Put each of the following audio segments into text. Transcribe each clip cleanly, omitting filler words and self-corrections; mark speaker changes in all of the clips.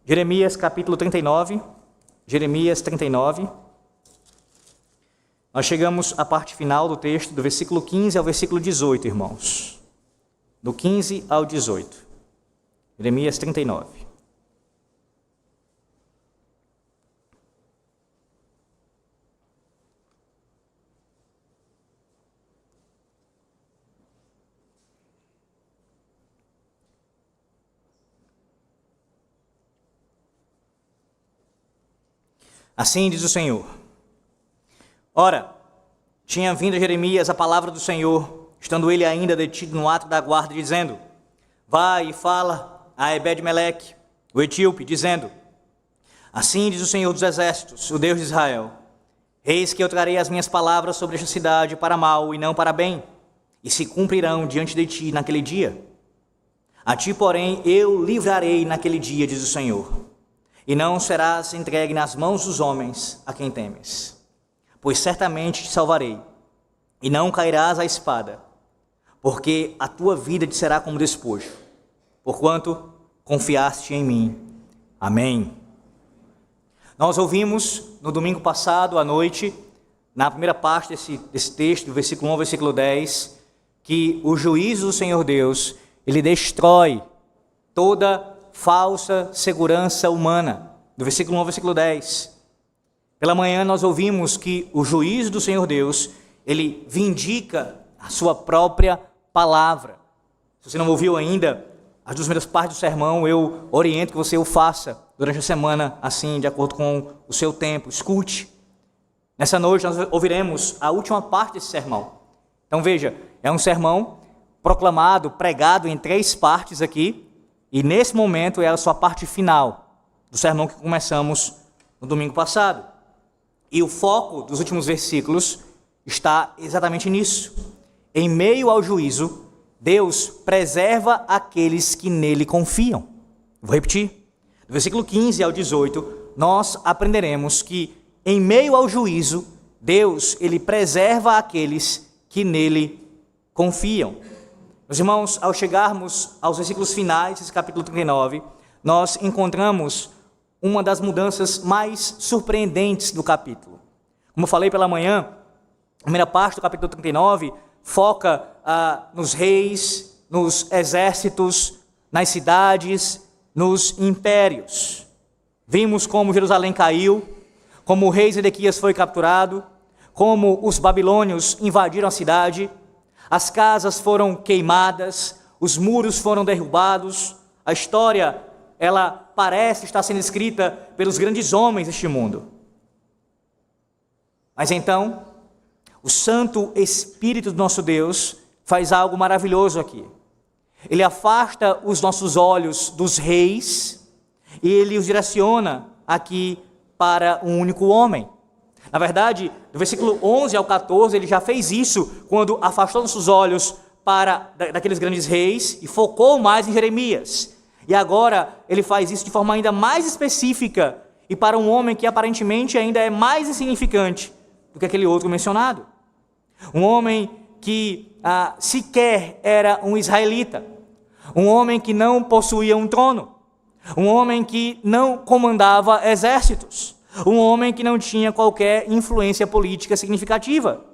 Speaker 1: Jeremias capítulo 39, Jeremias 39. Nós chegamos à parte final do texto, do versículo 15 ao versículo 18, irmãos. Do 15 ao 18. Jeremias 39. Assim diz o Senhor. Ora, tinha vindo a Jeremias a palavra do Senhor, estando ele ainda detido no ato da guarda, dizendo: Vai e fala a Ebed-Meleque, o etíope, dizendo: Assim diz o Senhor dos Exércitos, o Deus de Israel: Eis que eu trarei as minhas palavras sobre esta cidade para mal e não para bem, e se cumprirão diante de ti naquele dia. A ti, porém, eu livrarei naquele dia, diz o Senhor, e não serás entregue nas mãos dos homens a quem temes. Pois certamente te salvarei, e não cairás à espada, porque a tua vida te será como despojo, porquanto confiaste em mim. Amém. Nós ouvimos no domingo passado à noite, na primeira parte desse texto, do versículo 1 ao versículo 10, que o juízo do Senhor Deus, ele destrói toda falsa segurança humana, do versículo 1 ao versículo 10. Pela manhã nós ouvimos que o juízo do Senhor Deus, ele vindica a sua própria palavra. Se você não ouviu ainda as duas primeiras partes do sermão, eu oriento que você o faça durante a semana, assim, de acordo com o seu tempo. Escute. Nessa noite nós ouviremos a última parte desse sermão. Então veja, é um sermão proclamado, pregado em 3 partes aqui, e nesse momento é a sua parte final do sermão que começamos no domingo passado. E o foco dos últimos versículos está exatamente nisso. Em meio ao juízo, Deus preserva aqueles que nele confiam. Vou repetir. Do versículo 15 ao 18, nós aprenderemos que em meio ao juízo, Deus, ele preserva aqueles que nele confiam. Meus irmãos, ao chegarmos aos versículos finais desse capítulo 39, nós encontramos uma das mudanças mais surpreendentes do capítulo. Como eu falei pela manhã, a primeira parte do capítulo 39 foca nos reis, nos exércitos, nas cidades, nos impérios. Vimos como Jerusalém caiu, como o rei Zedequias foi capturado, como os babilônios invadiram a cidade. As casas foram queimadas, os muros foram derrubados. A história, ela parece estar sendo escrita pelos grandes homens deste mundo. Mas então, o Santo Espírito do nosso Deus faz algo maravilhoso aqui. Ele afasta os nossos olhos dos reis e ele os direciona aqui para um único homem. Na verdade, do versículo 11 ao 14, ele já fez isso quando afastou nossos olhos daqueles grandes reis e focou mais em Jeremias. E agora ele faz isso de forma ainda mais específica e para um homem que aparentemente ainda é mais insignificante do que aquele outro mencionado. Um homem que sequer era um israelita. Um homem que não possuía um trono. Um homem que não comandava exércitos. Um homem que não tinha qualquer influência política significativa.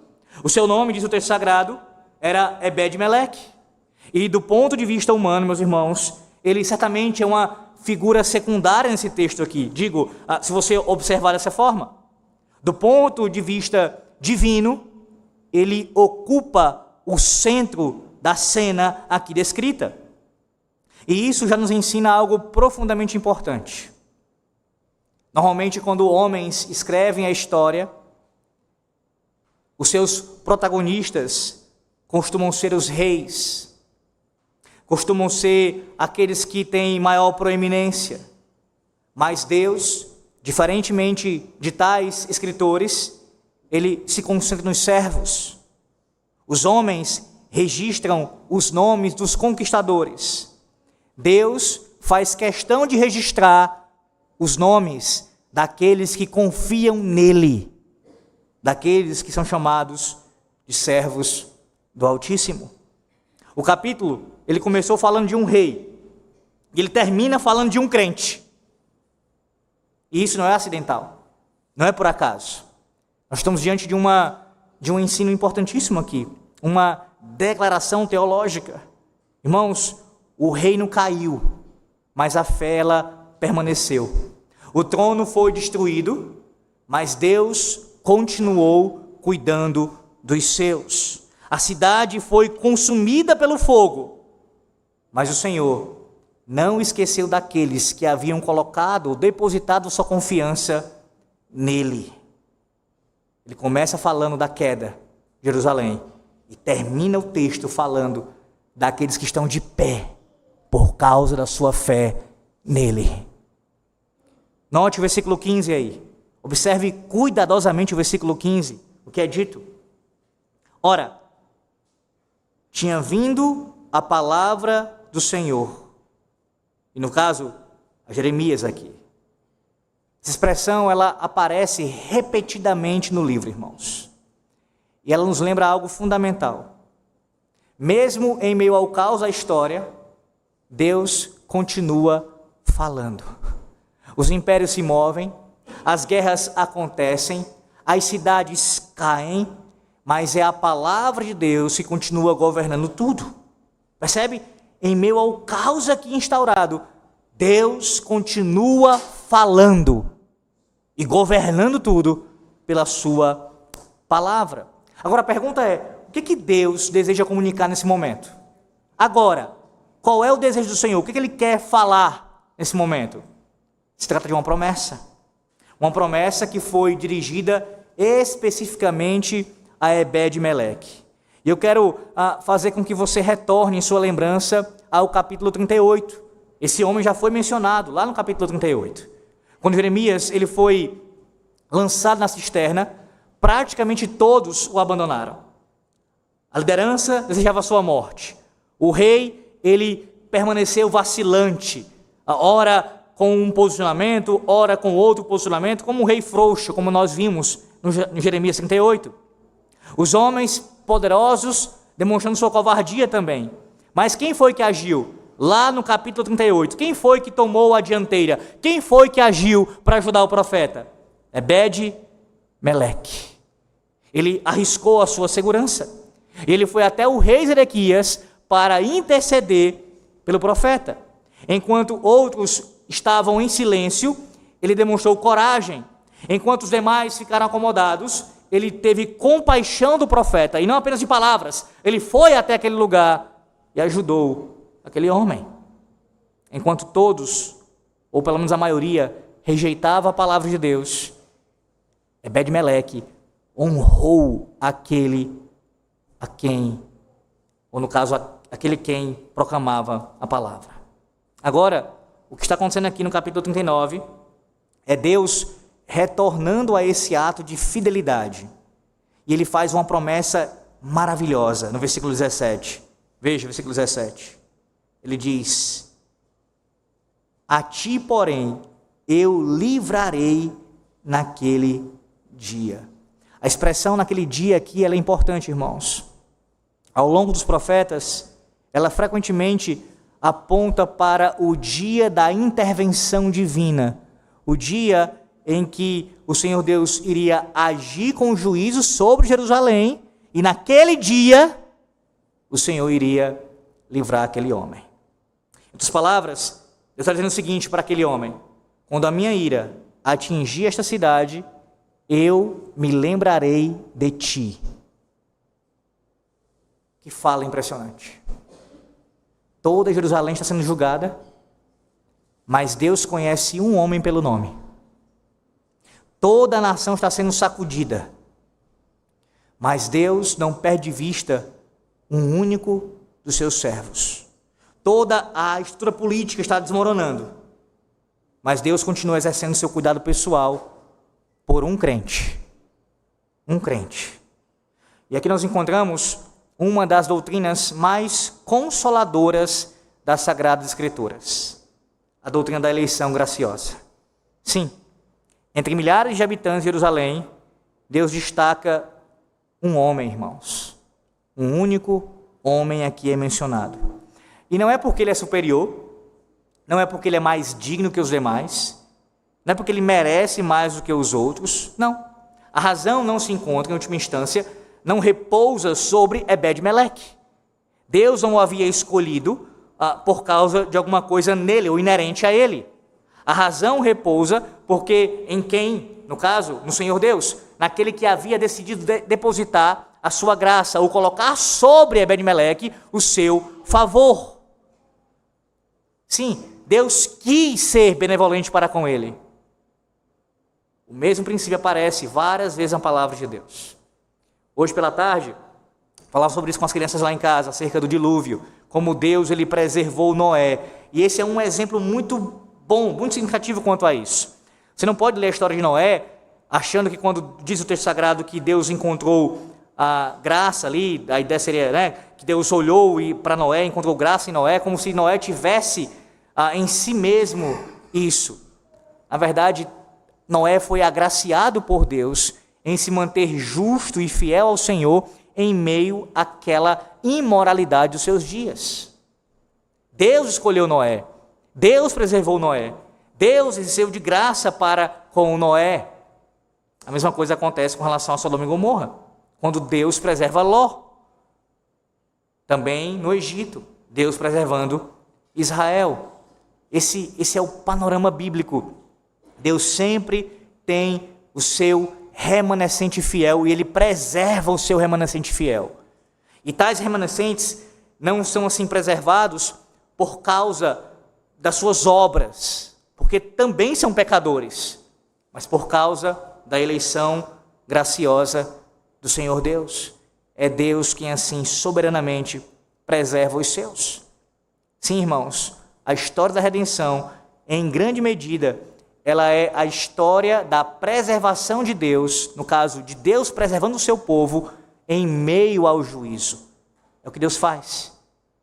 Speaker 1: O seu nome, diz o texto sagrado, era Ebed-Meleque. E do ponto de vista humano, meus irmãos, ele certamente é uma figura secundária nesse texto aqui. Digo, se você observar dessa forma. Do ponto de vista divino, ele ocupa o centro da cena aqui descrita. E isso já nos ensina algo profundamente importante. Normalmente, quando homens escrevem a história, os seus protagonistas costumam ser os reis, costumam ser aqueles que têm maior proeminência. Mas Deus, diferentemente de tais escritores, ele se concentra nos servos. Os homens registram os nomes dos conquistadores. Deus faz questão de registrar os nomes daqueles que confiam nele, daqueles que são chamados de servos do Altíssimo. O capítulo, ele começou falando de um rei, e ele termina falando de um crente. E isso não é acidental, não é por acaso. Nós estamos diante de um ensino importantíssimo aqui, uma declaração teológica. Irmãos, o reino caiu, mas a fé ela permaneceu. O trono foi destruído, mas Deus continuou cuidando dos seus. A cidade foi consumida pelo fogo, mas o Senhor não esqueceu daqueles que haviam colocado ou depositado sua confiança nele. Ele começa falando da queda de Jerusalém e termina o texto falando daqueles que estão de pé por causa da sua fé nele. Note o versículo 15 aí. Observe cuidadosamente o versículo 15, o que é dito. Ora, tinha vindo a palavra do Senhor. E no caso, a Jeremias aqui. Essa expressão, ela aparece repetidamente no livro, irmãos. E ela nos lembra algo fundamental. Mesmo em meio ao caos da história, Deus continua falando. Os impérios se movem, as guerras acontecem, as cidades caem, mas é a palavra de Deus que continua governando tudo. Percebe? Em meio ao caos aqui instaurado, Deus continua falando e governando tudo pela sua palavra. Agora a pergunta é, o que Deus deseja comunicar nesse momento? Agora, qual é o desejo do Senhor? O que Ele quer falar nesse momento? Se trata de uma promessa que foi dirigida especificamente a Ebed-Meleque. E eu quero fazer com que você retorne em sua lembrança ao capítulo 38. Esse homem já foi mencionado lá no capítulo 38. Quando Jeremias ele foi lançado na cisterna, praticamente todos o abandonaram. A liderança desejava a sua morte. O rei, ele permaneceu vacilante, ora com um posicionamento, ora com outro posicionamento, como um rei frouxo, como nós vimos no Jeremias 38. Os homens poderosos demonstrando sua covardia também. Mas quem foi que agiu? Lá no capítulo 38, quem foi que tomou a dianteira? Quem foi que agiu para ajudar o profeta? Ebed-Meleque. Ele arriscou a sua segurança. Ele foi até o rei Zedequias para interceder pelo profeta. Enquanto outros estavam em silêncio, ele demonstrou coragem. Enquanto os demais ficaram acomodados, ele teve compaixão do profeta, e não apenas de palavras. Ele foi até aquele lugar e ajudou aquele homem. Enquanto todos, ou pelo menos a maioria, rejeitava a palavra de Deus, Ebed-Meleque honrou aquele a quem, ou no caso, aquele quem proclamava a palavra. Agora, o que está acontecendo aqui no capítulo 39 é Deus retornando a esse ato de fidelidade. E ele faz uma promessa maravilhosa no versículo 17. Veja o versículo 17. Ele diz: a ti, porém, eu livrarei naquele dia. A expressão naquele dia aqui ela é importante, irmãos. Ao longo dos profetas, ela frequentemente aponta para o dia da intervenção divina, o dia em que o Senhor Deus iria agir com juízo sobre Jerusalém, e naquele dia o Senhor iria livrar aquele homem. Em outras palavras, Deus está dizendo o seguinte para aquele homem: quando a minha ira atingir esta cidade, eu me lembrarei de ti. Que fala impressionante. Toda Jerusalém está sendo julgada, mas Deus conhece um homem pelo nome. Toda a nação está sendo sacudida, mas Deus não perde de vista um único dos seus servos. Toda a estrutura política está desmoronando, mas Deus continua exercendo seu cuidado pessoal por um crente. Um crente. E aqui nós encontramos uma das doutrinas mais consoladoras das Sagradas Escrituras, a doutrina da eleição graciosa. Sim, entre milhares de habitantes de Jerusalém, Deus destaca um homem, irmãos. Um único homem aqui é mencionado. E não é porque ele é superior, não é porque ele é mais digno que os demais, Não é porque ele merece mais do que os outros, não. A razão não se encontra, em última instância, não repousa sobre Ebed-Meleque. Deus não o havia escolhido por causa de alguma coisa nele ou inerente a ele. A razão repousa porque em quem, no caso, no Senhor Deus, naquele que havia decidido depositar a sua graça ou colocar sobre Ebed-Meleque o seu favor. Sim, Deus quis ser benevolente para com ele. O mesmo princípio aparece várias vezes na palavra de Deus. Hoje pela tarde, falava sobre isso com as crianças lá em casa, acerca do dilúvio, como Deus ele preservou Noé. E esse é um exemplo muito bom, muito significativo quanto a isso. Você não pode ler a história de Noé achando que quando diz o texto sagrado que Deus encontrou a graça ali, a ideia seria, né, que Deus olhou e para Noé, encontrou graça em Noé, como se Noé tivesse em si mesmo isso. Na verdade, Noé foi agraciado por Deus em se manter justo e fiel ao Senhor em meio àquela imoralidade dos seus dias. Deus escolheu Noé, Deus preservou Noé, Deus exerceu de graça para com Noé. A mesma coisa acontece com relação a Sodoma e Gomorra, quando Deus preserva Ló. Também no Egito, Deus preservando Israel. Esse é o panorama bíblico. Deus sempre tem o seu remanescente fiel e ele preserva o seu remanescente fiel. E tais remanescentes não são assim preservados por causa das suas obras, porque também são pecadores, mas por causa da eleição graciosa do Senhor Deus. É Deus quem assim soberanamente preserva os seus. Sim, irmãos, a história da redenção, em grande medida, ela é a história da preservação de Deus, no caso de Deus preservando o seu povo em meio ao juízo. É o que Deus faz.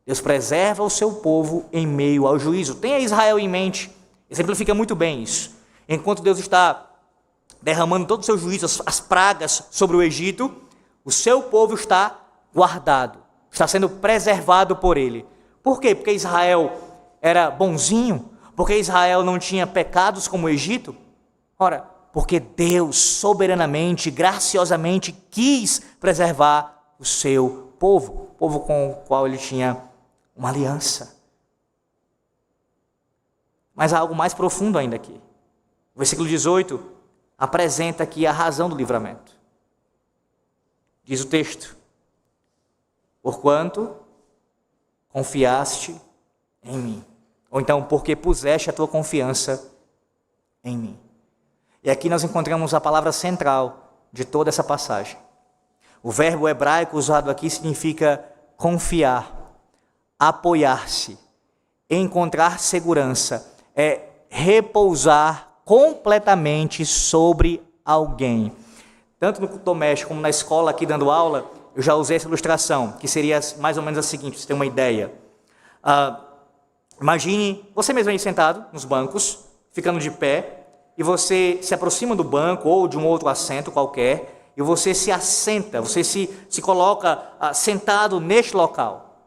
Speaker 1: Deus preserva o seu povo em meio ao juízo. Tenha Israel em mente, exemplifica muito bem isso. Enquanto Deus está derramando todo o seu juízo, as pragas sobre o Egito, o seu povo está guardado, está sendo preservado por ele. Por quê? Porque Israel era bonzinho? Porque Israel não tinha pecados como o Egito? Ora, porque Deus soberanamente, graciosamente quis preservar o seu povo, o povo com o qual ele tinha uma aliança. Mas há algo mais profundo ainda aqui. O versículo 18 apresenta aqui a razão do livramento. Diz o texto: porquanto confiaste em mim. Ou então, porque puseste a tua confiança em mim. E aqui nós encontramos a palavra central de toda essa passagem. O verbo hebraico usado aqui significa confiar, apoiar-se, encontrar segurança, é repousar completamente sobre alguém. Tanto no culto doméstico como na escola aqui dando aula, eu já usei essa ilustração, que seria mais ou menos a seguinte, para você ter uma ideia. Imagine você mesmo aí sentado nos bancos, ficando de pé, e você se aproxima do banco ou de um outro assento qualquer, e você se assenta, você se coloca sentado neste local.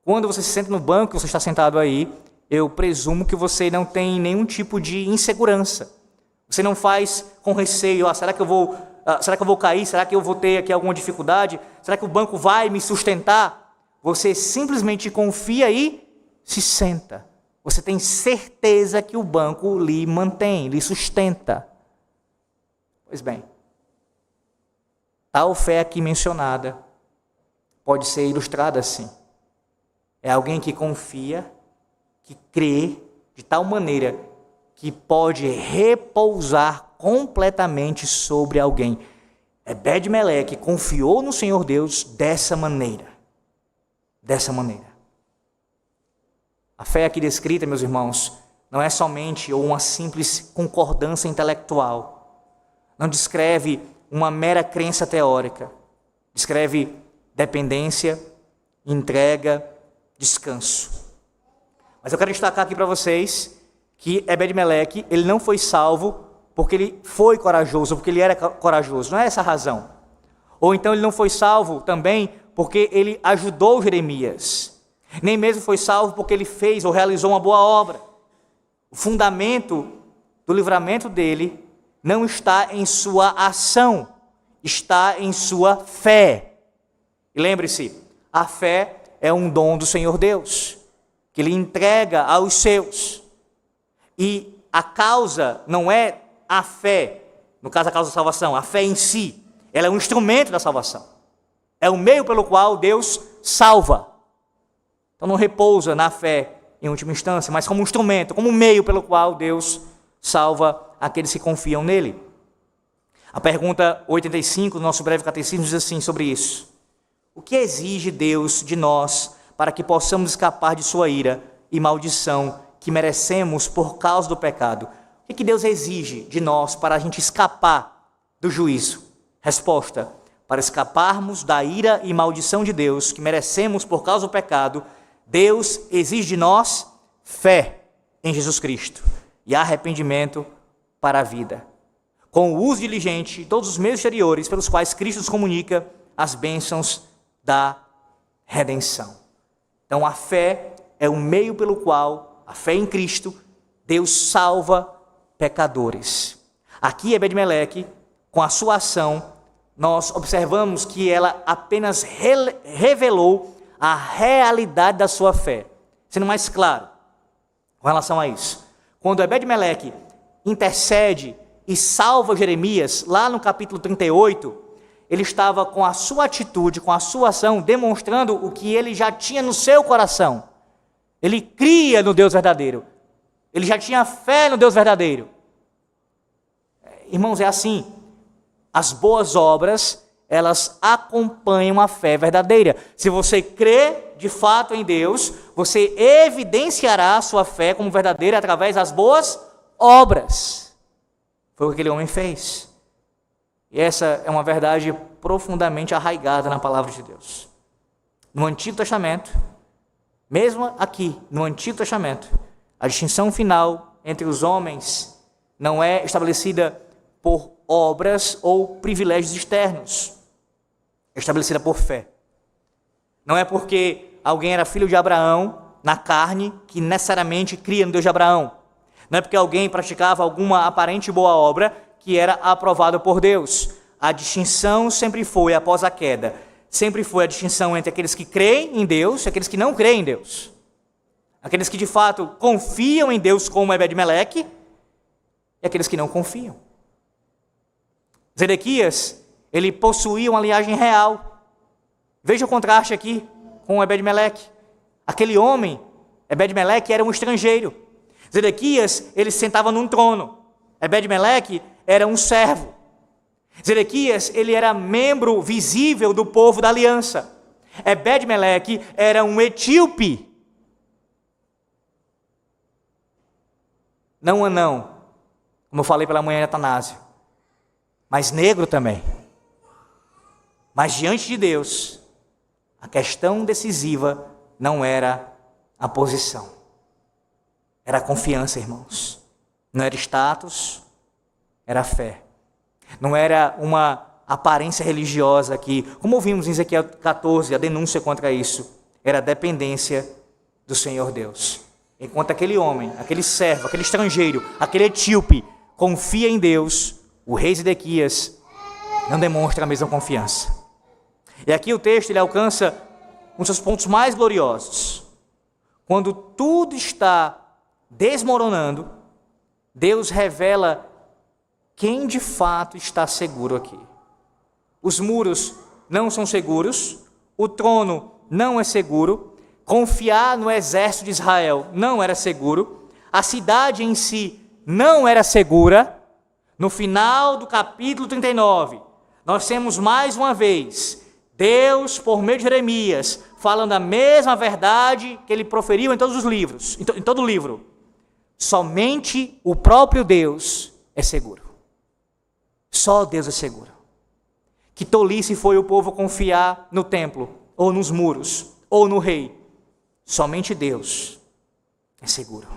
Speaker 1: Quando você se senta no banco, você está sentado aí, eu presumo que você não tem nenhum tipo de insegurança. Você não faz com receio, será que eu vou cair? Será que eu vou ter aqui alguma dificuldade? Será que o banco vai me sustentar? Você simplesmente confia e se senta. Você tem certeza que o banco lhe mantém, lhe sustenta. Pois bem, tal fé aqui mencionada pode ser ilustrada assim. É alguém que confia, que crê de tal maneira que pode repousar completamente sobre alguém. Ebed-Meleque confiou no Senhor Deus dessa maneira. Dessa maneira. A fé aqui descrita, meus irmãos, não é somente uma simples concordância intelectual. Não descreve uma mera crença teórica. Descreve dependência, entrega, descanso. Mas eu quero destacar aqui para vocês que Ebed-Meleque, ele não foi salvo porque ele foi corajoso, porque ele era corajoso. Não é essa a razão. Ou então ele não foi salvo também porque ele ajudou Jeremias. Nem mesmo foi salvo porque ele fez ou realizou uma boa obra. O fundamento do livramento dele não está em sua ação, está em sua fé. E lembre-se, a fé é um dom do Senhor Deus, que Ele entrega aos seus. E a causa não é a fé, no caso a causa da salvação, a fé em si, ela é um instrumento da salvação. É o meio pelo qual Deus salva. Então não repousa na fé em última instância, mas como um instrumento, como um meio pelo qual Deus salva aqueles que confiam nele. A pergunta 85 do nosso breve catecismo diz assim sobre isso: o que exige Deus de nós para que possamos escapar de sua ira e maldição que merecemos por causa do pecado? O que Deus exige de nós para a gente escapar do juízo? Resposta: para escaparmos da ira e maldição de Deus que merecemos por causa do pecado, Deus exige de nós fé em Jesus Cristo e arrependimento para a vida, com o uso diligente de todos os meios exteriores pelos quais Cristo nos comunica as bênçãos da redenção. Então a fé é o meio pelo qual, a fé em Cristo, Deus salva pecadores. Aqui Ebed-Meleque, com a sua ação, nós observamos que ela apenas revelou a realidade da sua fé. Sendo mais claro com relação a isso, quando Ebed-Meleque intercede e salva Jeremias, lá no capítulo 38, ele estava com a sua atitude, com a sua ação, demonstrando o que ele já tinha no seu coração. Ele cria no Deus verdadeiro. Ele já tinha fé no Deus verdadeiro. Irmãos, é assim. As boas obras, elas acompanham a fé verdadeira. Se você crê de fato em Deus, você evidenciará a sua fé como verdadeira através das boas obras. Foi o que aquele homem fez. E essa é uma verdade profundamente arraigada na palavra de Deus. No Antigo Testamento, mesmo aqui no Antigo Testamento, a distinção final entre os homens não é estabelecida por obras ou privilégios externos. É estabelecida por fé. Não é porque alguém era filho de Abraão na carne que necessariamente cria no Deus de Abraão. Não é porque alguém praticava alguma aparente boa obra que era aprovado por Deus. A distinção sempre foi, após a queda, sempre foi a distinção entre aqueles que creem em Deus e aqueles que não creem em Deus. Aqueles que de fato confiam em Deus como Ebed-Meleque e aqueles que não confiam. Zedequias, ele possuía uma linhagem real. Veja o contraste aqui com Ebed-Meleque. Aquele homem, Ebed-Meleque, era um estrangeiro. Zedequias, ele sentava num trono. Ebed-Meleque era um servo. Zedequias, ele era membro visível do povo da aliança. Ebed-Meleque era um etíope. Não anão, como eu falei pela manhã em Atanásio, mas negro também. Mas diante de Deus, a questão decisiva não era a posição. Era a confiança, irmãos. Não era status, era fé. Não era uma aparência religiosa aqui, como ouvimos em Ezequiel 14, a denúncia contra isso. Era a dependência do Senhor Deus. Enquanto aquele homem, aquele servo, aquele estrangeiro, aquele etíope confia em Deus, o rei Zedequias não demonstra a mesma confiança. E aqui o texto ele alcança um dos seus pontos mais gloriosos. Quando tudo está desmoronando, Deus revela quem de fato está seguro aqui. Os muros não são seguros, o trono não é seguro, confiar no exército de Israel não era seguro, a cidade em si não era segura. No final do capítulo 39, nós temos mais uma vez Deus, por meio de Jeremias, falando a mesma verdade que ele proferiu em todos os livros, em todo o livro. Somente o próprio Deus é seguro. Só Deus é seguro. Que tolice foi o povo confiar no templo, ou nos muros, ou no rei. Somente Deus é seguro.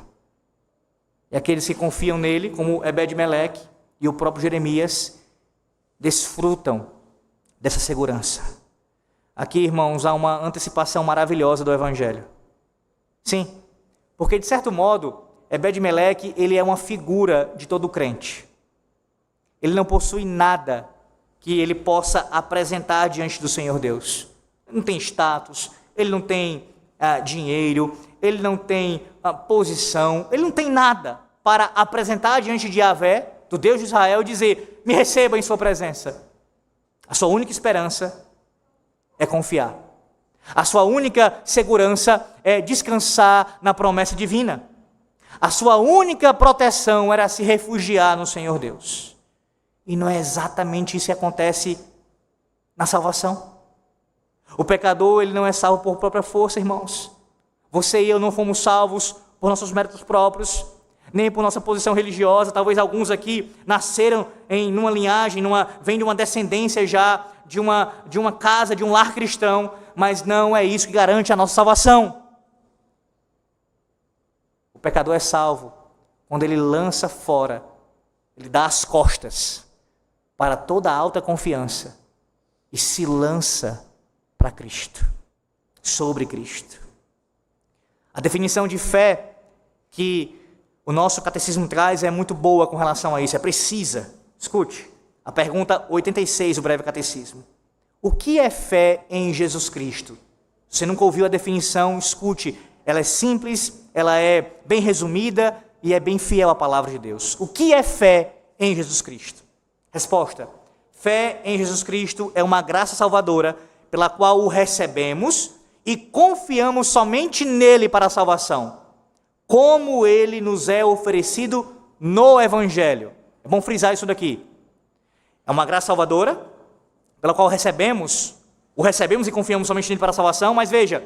Speaker 1: E aqueles que confiam nele, como Ebed-Meleque e o próprio Jeremias, desfrutam dessa segurança. Aqui, irmãos, há uma antecipação maravilhosa do Evangelho. Sim, porque de certo modo, Ebed-Meleque, ele é uma figura de todo crente. Ele não possui nada que ele possa apresentar diante do Senhor Deus. Ele não tem status, ele não tem dinheiro, ele não tem posição, ele não tem nada para apresentar diante de Yahvé, do Deus de Israel, e dizer: me receba em sua presença. A sua única esperança é confiar. A sua única segurança é descansar na promessa divina. A sua única proteção era se refugiar no Senhor Deus. E não é exatamente isso que acontece na salvação. O pecador, ele não é salvo por própria força, irmãos. Você e eu não fomos salvos por nossos méritos próprios, nem por nossa posição religiosa. Talvez alguns aqui nasceram numa linhagem, vêm de uma descendência já de uma casa, de um lar cristão, mas não é isso que garante a nossa salvação. O pecador é salvo quando ele lança fora, ele dá as costas para toda a alta confiança e se lança para Cristo, sobre Cristo. A definição de fé que o nosso catecismo traz é muito boa com relação a isso, é precisa. Escute, a pergunta 86 do breve catecismo. O que é fé em Jesus Cristo? Você nunca ouviu a definição? Escute, ela é simples, ela é bem resumida e é bem fiel à palavra de Deus. O que é fé em Jesus Cristo? Resposta: fé em Jesus Cristo é uma graça salvadora pela qual o recebemos e confiamos somente nele para a salvação, como ele nos é oferecido no Evangelho. É bom frisar isso daqui. É uma graça salvadora pela qual o recebemos e confiamos somente nele para a salvação, mas veja,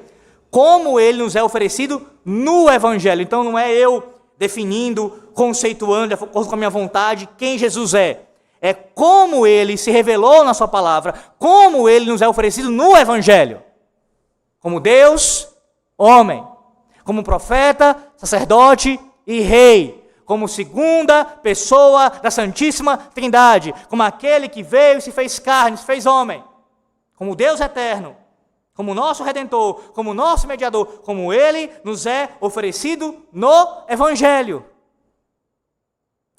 Speaker 1: como ele nos é oferecido no Evangelho. Então não é eu definindo, conceituando, de acordo com a minha vontade, quem Jesus é. É como ele se revelou na sua palavra, como ele nos é oferecido no Evangelho. Como Deus, homem. Como profeta, sacerdote e rei. Como segunda pessoa da Santíssima Trindade. Como aquele que veio e se fez carne, se fez homem. Como Deus eterno. Como nosso Redentor, como nosso mediador. Como ele nos é oferecido no Evangelho.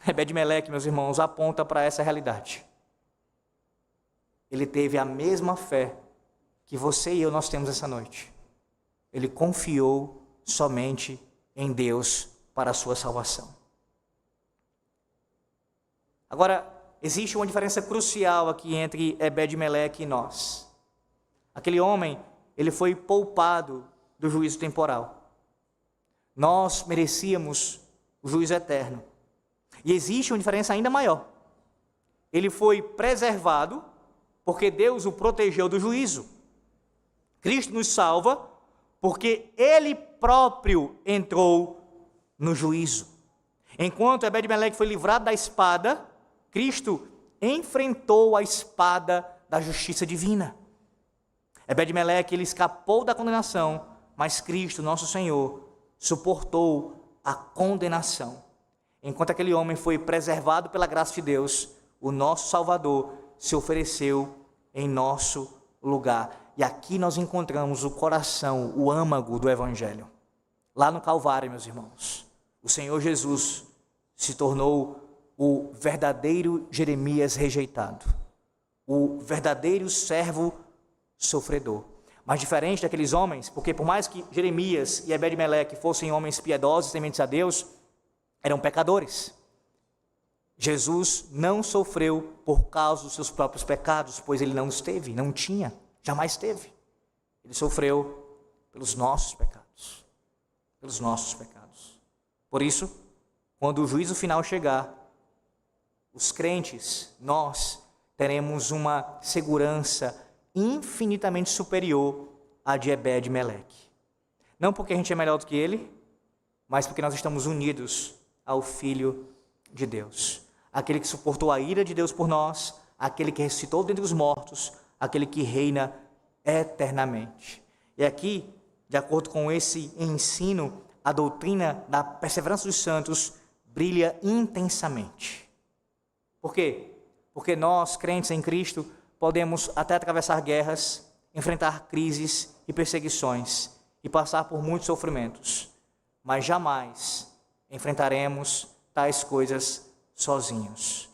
Speaker 1: Ebed-Meleque, meus irmãos, aponta para essa realidade. Ele teve a mesma fé que você e eu nós temos essa noite. Ele confiou somente em Deus para a sua salvação. Agora, existe uma diferença crucial aqui entre Ebed-Meleque e nós. Aquele homem, ele foi poupado do juízo temporal. Nós merecíamos o juízo eterno. E existe uma diferença ainda maior. Ele foi preservado porque Deus o protegeu do juízo. Cristo nos salva porque ele próprio entrou no juízo. Enquanto Ebed-Meleque foi livrado da espada, Cristo enfrentou a espada da justiça divina. Ebed-Meleque, ele escapou da condenação, mas Cristo, nosso Senhor, suportou a condenação. Enquanto aquele homem foi preservado pela graça de Deus, o nosso Salvador se ofereceu em nosso lugar. E aqui nós encontramos o coração, o âmago do Evangelho. Lá no Calvário, meus irmãos, o Senhor Jesus se tornou o verdadeiro Jeremias rejeitado, o verdadeiro servo sofredor. Mas diferente daqueles homens, porque por mais que Jeremias e Ebed-Meleque fossem homens piedosos, tementes a Deus, eram pecadores. Jesus não sofreu por causa dos seus próprios pecados, pois ele não esteve, não tinha, jamais teve. Ele sofreu pelos nossos pecados. Pelos nossos pecados. Por isso, quando o juízo final chegar, os crentes, nós teremos uma segurança infinitamente superior à de Ebed-Meleque. Não porque a gente é melhor do que ele, mas porque nós estamos unidos ao Filho de Deus. Aquele que suportou a ira de Deus por nós, aquele que ressuscitou dentre os mortos, aquele que reina eternamente. E aqui, de acordo com esse ensino, a doutrina da perseverança dos santos brilha intensamente. Por quê? Porque nós, crentes em Cristo, podemos até atravessar guerras, enfrentar crises e perseguições e passar por muitos sofrimentos, mas jamais enfrentaremos tais coisas sozinhos.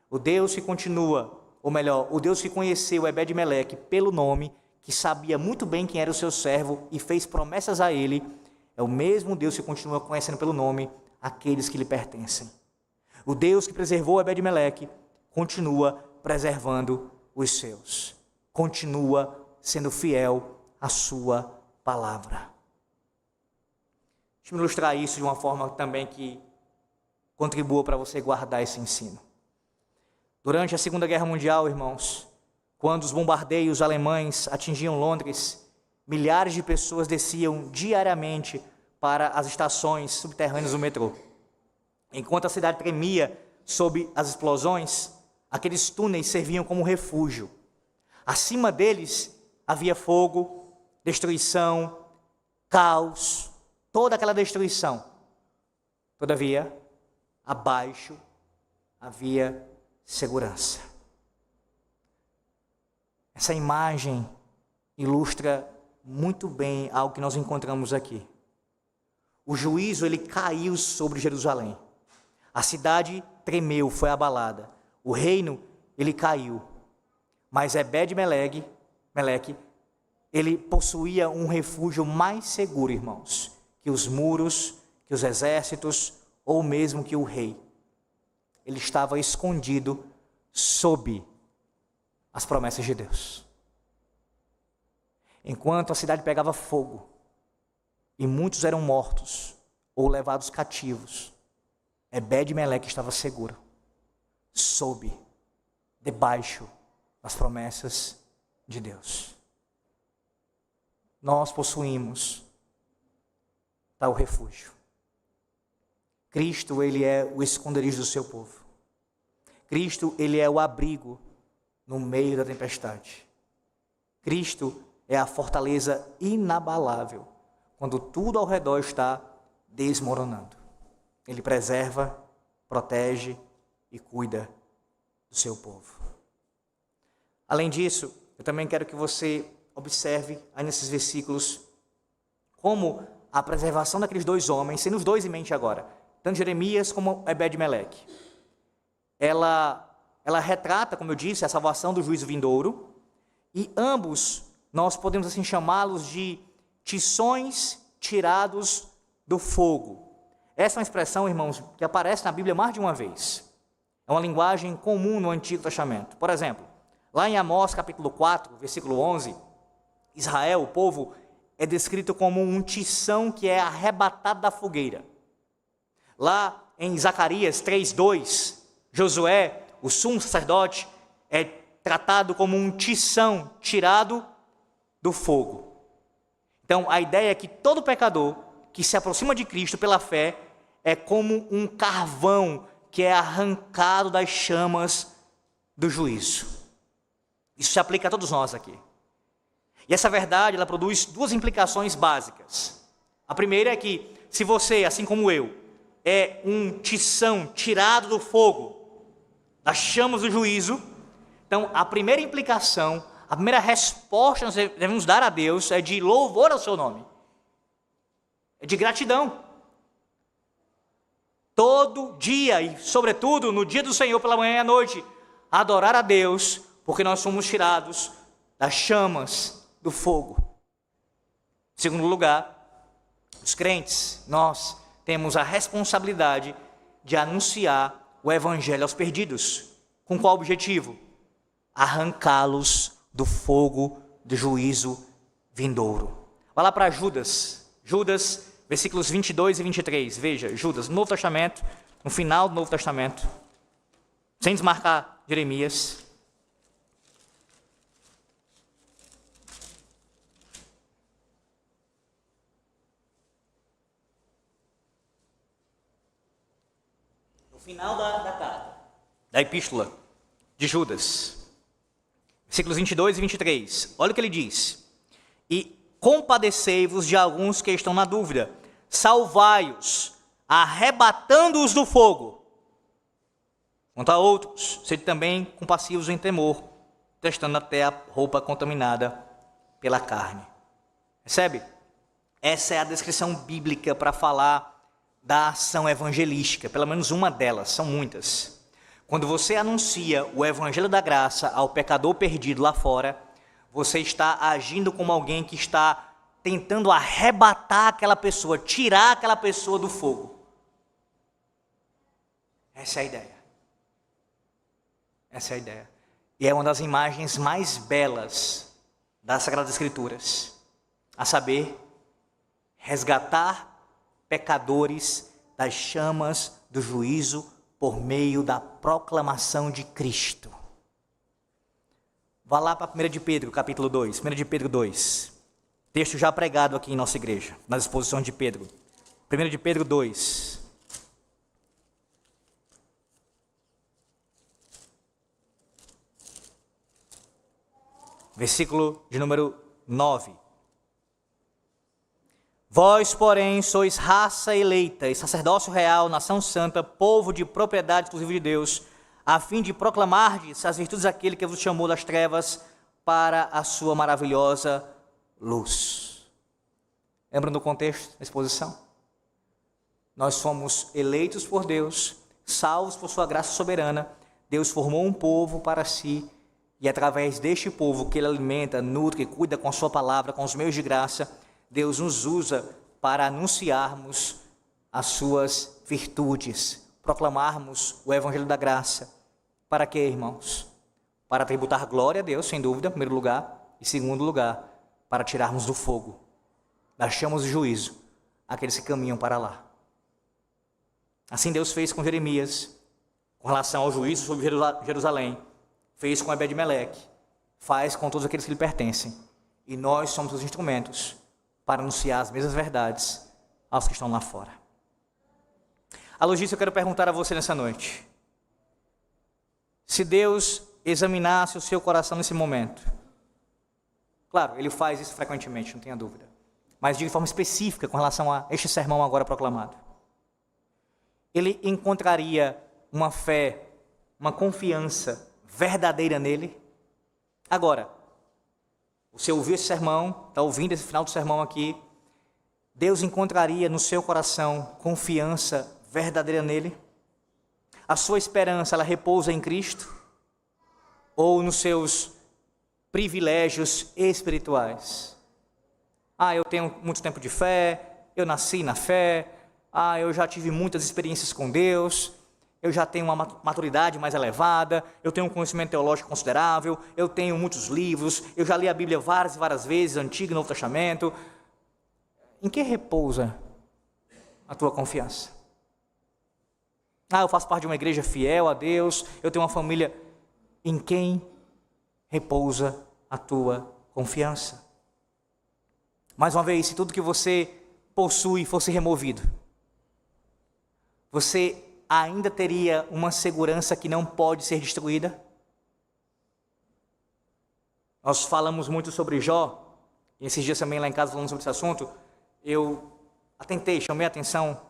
Speaker 1: O Deus que continua, ou melhor, o Deus que conheceu Ebed-Meleque pelo nome, que sabia muito bem quem era o seu servo e fez promessas a ele, é o mesmo Deus que continua conhecendo pelo nome aqueles que lhe pertencem. O Deus que preservou Ebed-Meleque continua preservando os seus. Continua sendo fiel à sua palavra. Deixa eu ilustrar isso de uma forma também que contribua para você guardar esse ensino. Durante a Segunda Guerra Mundial, irmãos, quando os bombardeios alemães atingiam Londres, milhares de pessoas desciam diariamente para as estações subterrâneas do metrô. Enquanto a cidade tremia sob as explosões, aqueles túneis serviam como refúgio. Acima deles havia fogo, destruição, caos, toda aquela destruição. Todavia, abaixo havia segurança. Essa imagem ilustra muito bem algo que nós encontramos aqui. O juízo, ele caiu sobre Jerusalém. A cidade tremeu, foi abalada. O reino, ele caiu. Mas Ebed-Meleque, ele possuía um refúgio mais seguro, irmãos, que os muros, que os exércitos, ou mesmo que o rei. Ele estava escondido sob as promessas de Deus. Enquanto a cidade pegava fogo, e muitos eram mortos ou levados cativos, Ebed-Meleque estava seguro, debaixo das promessas de Deus. Nós possuímos tal refúgio. Cristo, ele é o esconderijo do seu povo. Cristo, ele é o abrigo no meio da tempestade. Cristo é a fortaleza inabalável quando tudo ao redor está desmoronando. Ele preserva, protege e cuida do seu povo. Além disso, eu também quero que você observe aí nesses versículos como a preservação daqueles dois homens, sendo os dois em mente agora, tanto Jeremias como Ebed-Meleque, ela retrata, como eu disse, a salvação do juízo vindouro, e ambos nós podemos assim chamá-los de tições tirados do fogo. Essa é uma expressão, irmãos, que aparece na Bíblia mais de uma vez. É uma linguagem comum no Antigo Testamento. Por exemplo, lá em Amós capítulo 4, versículo 11, Israel, o povo, é descrito como um tição que é arrebatado da fogueira. Lá em Zacarias 3:2, Josué, o sumo sacerdote, é tratado como um tição tirado do fogo. Então, a ideia é que todo pecador que se aproxima de Cristo pela fé é como um carvão que é arrancado das chamas do juízo. Isso se aplica a todos nós aqui. E essa verdade, ela produz duas implicações básicas. A primeira é que, se você, assim como eu, é um tição tirado do fogo, das chamas do juízo, então a primeira implicação, a primeira resposta que nós devemos dar a Deus é de louvor ao seu nome. É de gratidão. Todo dia, e sobretudo no dia do Senhor, pela manhã e à noite, adorar a Deus, porque nós somos tirados das chamas do fogo. Em segundo lugar, os crentes, nós temos a responsabilidade de anunciar o evangelho aos perdidos. Com qual objetivo? Arrancá-los do fogo do juízo vindouro. Vai lá para Judas, versículos 22 e 23. Veja, Judas, no Novo Testamento, no final do Novo Testamento, sem desmarcar Jeremias. No final da carta, da epístola de Judas, versículos 22 e 23. Olha o que ele diz. E compadecei-vos de alguns que estão na dúvida, salvai-os, arrebatando-os do fogo. Quanto a outros, sede também compassivos em temor, testando até a roupa contaminada pela carne. Percebe? Essa é a descrição bíblica para falar da ação evangelística, pelo menos uma delas, são muitas. Quando você anuncia o evangelho da graça ao pecador perdido lá fora, você está agindo como alguém que está tentando arrebatar aquela pessoa, tirar aquela pessoa do fogo. Essa é a ideia. Essa é a ideia. E é uma das imagens mais belas das Sagradas Escrituras, a saber, resgatar pecadores das chamas do juízo por meio da proclamação de Cristo. Vá lá para 1 de Pedro, capítulo 2. 1 de Pedro 2. Texto já pregado aqui em nossa igreja, nas exposições de Pedro. 1 de Pedro 2. Versículo de número 9. Vós, porém, sois raça eleita e sacerdócio real, nação santa, povo de propriedade exclusiva de Deus, a fim de proclamardes as virtudes daquele que vos chamou das trevas para a sua maravilhosa luz. Lembram do contexto da exposição? Nós somos eleitos por Deus, salvos por sua graça soberana. Deus formou um povo para si, e através deste povo que ele alimenta, nutre, cuida com a sua palavra, com os meios de graça, Deus nos usa para anunciarmos as suas virtudes, proclamarmos o evangelho da graça. Para quê, irmãos? Para tributar glória a Deus, sem dúvida, em primeiro lugar, e segundo lugar, para tirarmos do fogo, das chamas do juízo, aqueles que caminham para lá. Assim Deus fez com Jeremias, com relação ao juízo sobre Jerusalém, fez com Ebed-Meleque, faz com todos aqueles que lhe pertencem, e nós somos os instrumentos para anunciar as mesmas verdades aos que estão lá fora. A logística, eu quero perguntar a você nessa noite. Se Deus examinasse o seu coração nesse momento, claro, Ele faz isso frequentemente, não tenha dúvida, mas de forma específica com relação a este sermão agora proclamado, Ele encontraria uma fé, uma confiança verdadeira nele? Agora, você ouviu esse sermão, está ouvindo esse final do sermão aqui, Deus encontraria no seu coração confiança verdadeira nele? A sua esperança, ela repousa em Cristo? Ou nos seus privilégios espirituais? Eu tenho muito tempo de fé, eu nasci na fé, eu já tive muitas experiências com Deus, eu já tenho uma maturidade mais elevada, eu tenho um conhecimento teológico considerável, eu tenho muitos livros, eu já li a Bíblia várias e várias vezes, Antigo e Novo Testamento. Em que repousa a tua confiança? Eu faço parte de uma igreja fiel a Deus, eu tenho uma família. Em quem repousa a tua confiança? Mais uma vez, se tudo que você possui fosse removido, você ainda teria uma segurança que não pode ser destruída? Nós falamos muito sobre Jó, e esses dias também lá em casa falando sobre esse assunto, eu chamei a atenção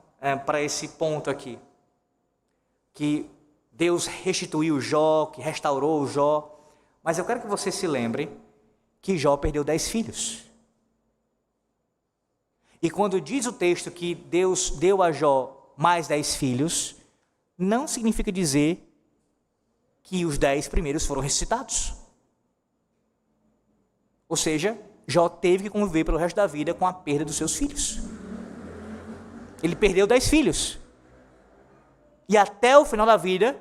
Speaker 1: para esse ponto aqui, que Deus restituiu Jó, que restaurou Jó, mas eu quero que você se lembre que Jó perdeu 10 filhos. E quando diz o texto que Deus deu a Jó mais 10 filhos, não significa dizer que os 10 primeiros foram ressuscitados. Ou seja, Jó teve que conviver pelo resto da vida com a perda dos seus filhos. Ele perdeu 10 filhos. E até o final da vida,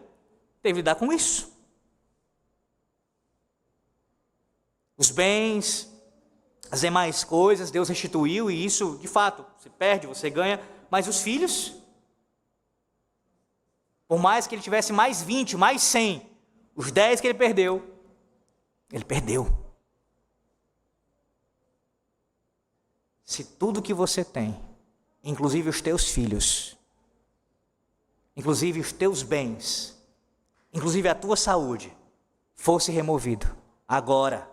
Speaker 1: teve que lidar com isso. Os bens, as demais coisas, Deus restituiu, e isso, de fato, você perde, você ganha, mas os filhos, por mais que ele tivesse mais 20, mais 100, os 10 que ele perdeu. Se tudo que você tem, inclusive os teus filhos, inclusive os teus bens, inclusive a tua saúde, fosse removido, agora,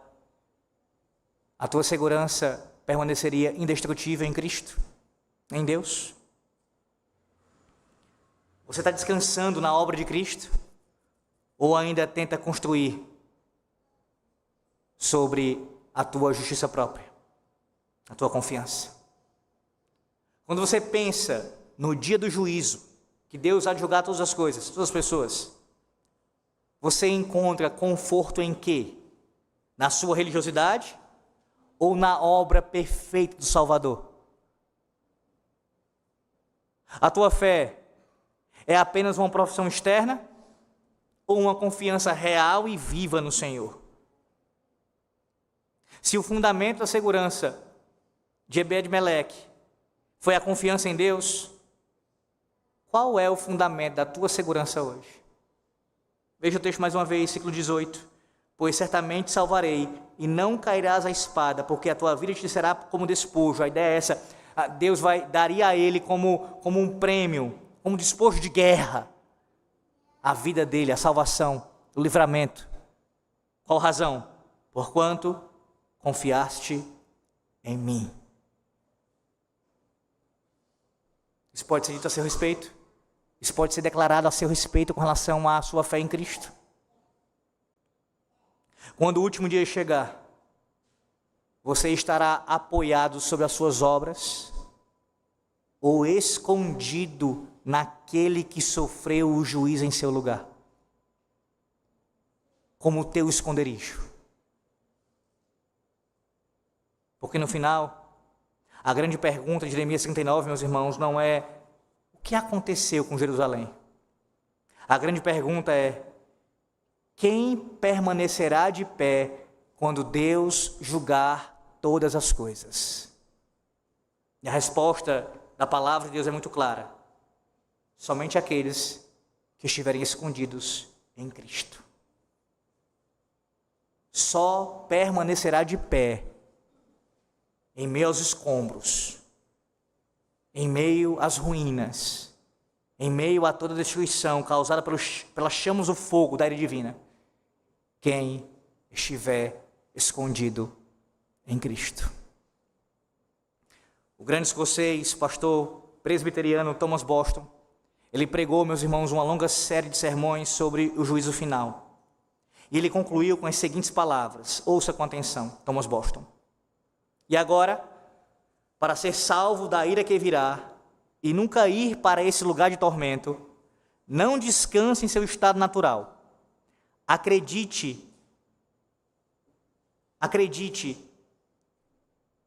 Speaker 1: a tua segurança permaneceria indestrutível em Cristo, em Deus? Você está descansando na obra de Cristo? Ou ainda tenta construir sobre a tua justiça própria, a tua confiança? Quando você pensa no dia do juízo, que Deus há de julgar todas as coisas, todas as pessoas, você encontra conforto em quê? Na sua religiosidade ou na obra perfeita do Salvador? A tua fé é apenas uma profissão externa ou uma confiança real e viva no Senhor? Se o fundamento da segurança de Ebed-Meleque foi a confiança em Deus, qual é o fundamento da tua segurança hoje? Veja o texto mais uma vez, versículo 18. Pois certamente salvarei, e não cairás à espada, porque a tua vida te será como despojo. A ideia é essa, Deus daria a ele como um prêmio, como despojo de guerra, a vida dele, a salvação, o livramento. Qual razão? Porquanto confiaste em mim. Isso pode ser dito a seu respeito? Isso pode ser declarado a seu respeito com relação à sua fé em Cristo? Quando o último dia chegar, você estará apoiado sobre as suas obras ou escondido naquele que sofreu o juízo em seu lugar, como o teu esconderijo? Porque no final, a grande pergunta de Jeremias 39, meus irmãos, não é o que aconteceu com Jerusalém. A grande pergunta é: quem permanecerá de pé quando Deus julgar todas as coisas? E a resposta da palavra de Deus é muito clara: somente aqueles que estiverem escondidos em Cristo. Só permanecerá de pé em meio aos escombros, em meio às ruínas, em meio a toda a destruição causada pelas chamas do fogo da ira divina, quem estiver escondido em Cristo. O grande escocês, pastor presbiteriano Thomas Boston, ele pregou, meus irmãos, uma longa série de sermões sobre o juízo final. E ele concluiu com as seguintes palavras, ouça com atenção, Thomas Boston: e agora, para ser salvo da ira que virá, e nunca ir para esse lugar de tormento, não descanse em seu estado natural. Acredite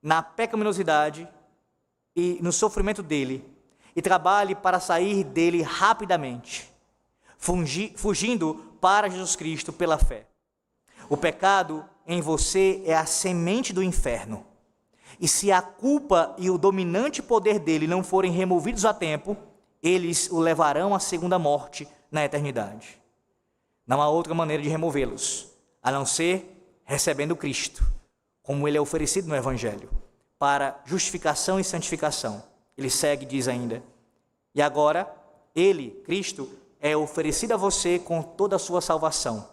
Speaker 1: na pecaminosidade e no sofrimento dele, e trabalhe para sair dele rapidamente, fugindo para Jesus Cristo pela fé. O pecado em você é a semente do inferno. E se a culpa e o dominante poder dele não forem removidos a tempo, eles o levarão à segunda morte na eternidade. Não há outra maneira de removê-los, a não ser recebendo Cristo, como ele é oferecido no Evangelho, para justificação e santificação. Ele segue e diz ainda: e agora, ele, Cristo, é oferecido a você com toda a sua salvação.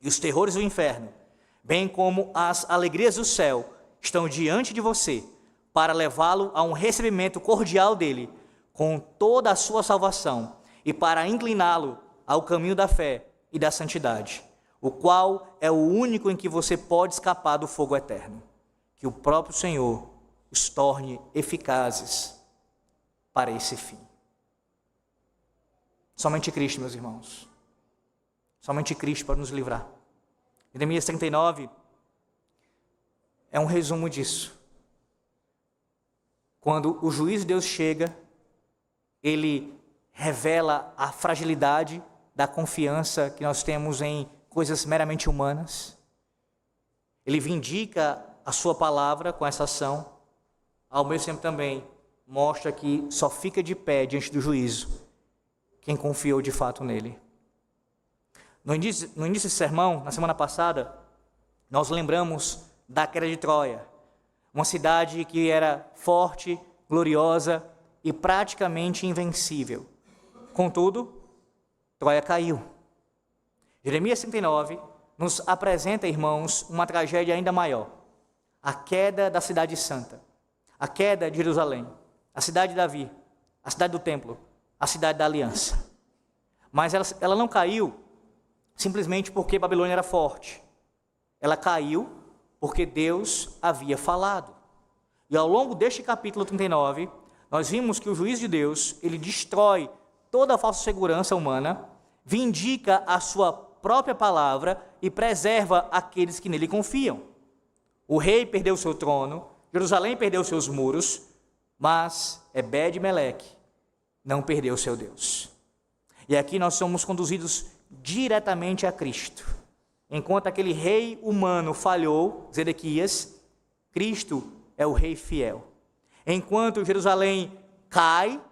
Speaker 1: E os terrores do inferno, bem como as alegrias do céu, estão diante de você para levá-lo a um recebimento cordial dele, com toda a sua salvação, e para incliná-lo ao caminho da fé e da santidade, o qual é o único em que você pode escapar do fogo eterno. Que o próprio Senhor os torne eficazes para esse fim. Somente Cristo, meus irmãos. Somente Cristo para nos livrar. Jeremias 39 é um resumo disso. Quando o juízo de Deus chega, ele revela a fragilidade da confiança que nós temos em coisas meramente humanas. Ele vindica a sua palavra com essa ação. Ao mesmo tempo também mostra que só fica de pé diante do juízo quem confiou de fato nele. No início desse sermão, na semana passada, nós lembramos da queda de Troia, uma cidade que era forte, gloriosa e praticamente invencível. Contudo, Troia caiu. Jeremias 39 nos apresenta, irmãos, uma tragédia ainda maior: a queda da cidade santa, a queda de Jerusalém, a cidade de Davi, a cidade do templo, a cidade da aliança. Mas ela não caiu simplesmente porque Babilônia era forte. Ela caiu porque Deus havia falado. E ao longo deste capítulo 39, nós vimos que o juízo de Deus, ele destrói toda a falsa segurança humana, vindica a sua própria palavra e preserva aqueles que nele confiam. O rei perdeu seu trono, Jerusalém perdeu seus muros, mas Ebed-Meleque não perdeu seu Deus. E aqui nós somos conduzidos diretamente a Cristo. Enquanto aquele rei humano falhou, Zedequias, Cristo é o rei fiel. Enquanto Jerusalém cai,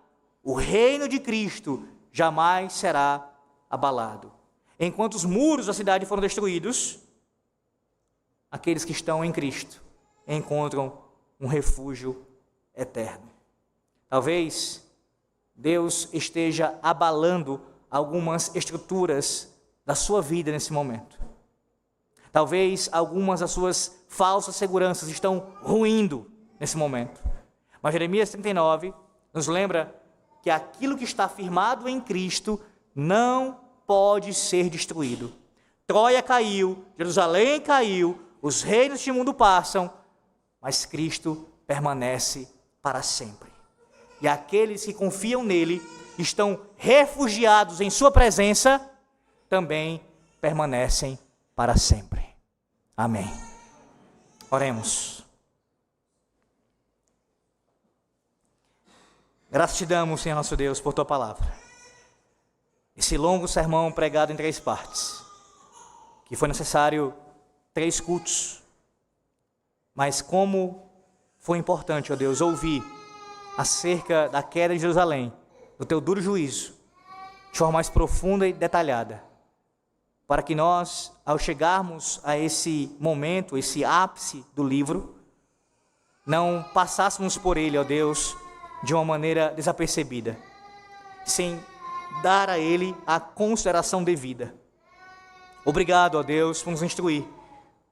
Speaker 1: o reino de Cristo jamais será abalado. Enquanto os muros da cidade foram destruídos, aqueles que estão em Cristo encontram um refúgio eterno. Talvez Deus esteja abalando algumas estruturas da sua vida nesse momento. Talvez algumas das suas falsas seguranças estão ruindo nesse momento. Mas Jeremias 39 nos lembra que aquilo que está firmado em Cristo não pode ser destruído. Troia caiu, Jerusalém caiu, os reinos deste mundo passam, mas Cristo permanece para sempre. E aqueles que confiam nele, estão refugiados em sua presença, também permanecem para sempre. Amém. Oremos. Graças te damos, Senhor nosso Deus, por tua palavra. Esse longo sermão pregado em 3 partes, que foi necessário 3 cultos, mas como foi importante, ó Deus, ouvir acerca da queda de Jerusalém, do teu duro juízo, de forma mais profunda e detalhada, para que nós, ao chegarmos a esse momento, esse ápice do livro, não passássemos por ele, ó Deus, de uma maneira desapercebida, sem dar a ele a consideração devida. Obrigado, ó Deus, por nos instruir.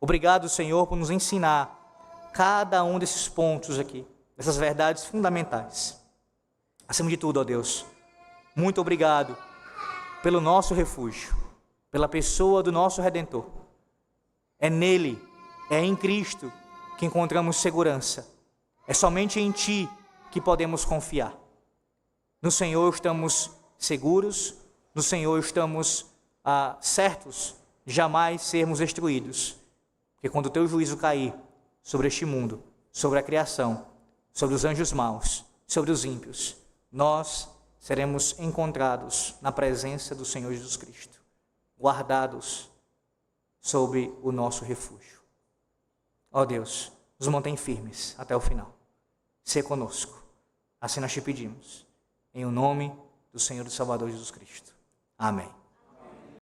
Speaker 1: Obrigado, Senhor, por nos ensinar cada um desses pontos aqui, dessas verdades fundamentais. Acima de tudo, ó Deus, muito obrigado pelo nosso refúgio, pela pessoa do nosso Redentor. É nele, é em Cristo que encontramos segurança. É somente em Ti que podemos confiar. No Senhor estamos seguros, no Senhor estamos certos de jamais sermos destruídos. Porque quando o Teu juízo cair sobre este mundo, sobre a criação, sobre os anjos maus, sobre os ímpios, nós seremos encontrados na presença do Senhor Jesus Cristo, guardados sob o nosso refúgio. Ó Deus, nos mantém firmes até o final. Sê conosco. Assim nós te pedimos, em o nome do Senhor e Salvador Jesus Cristo. Amém.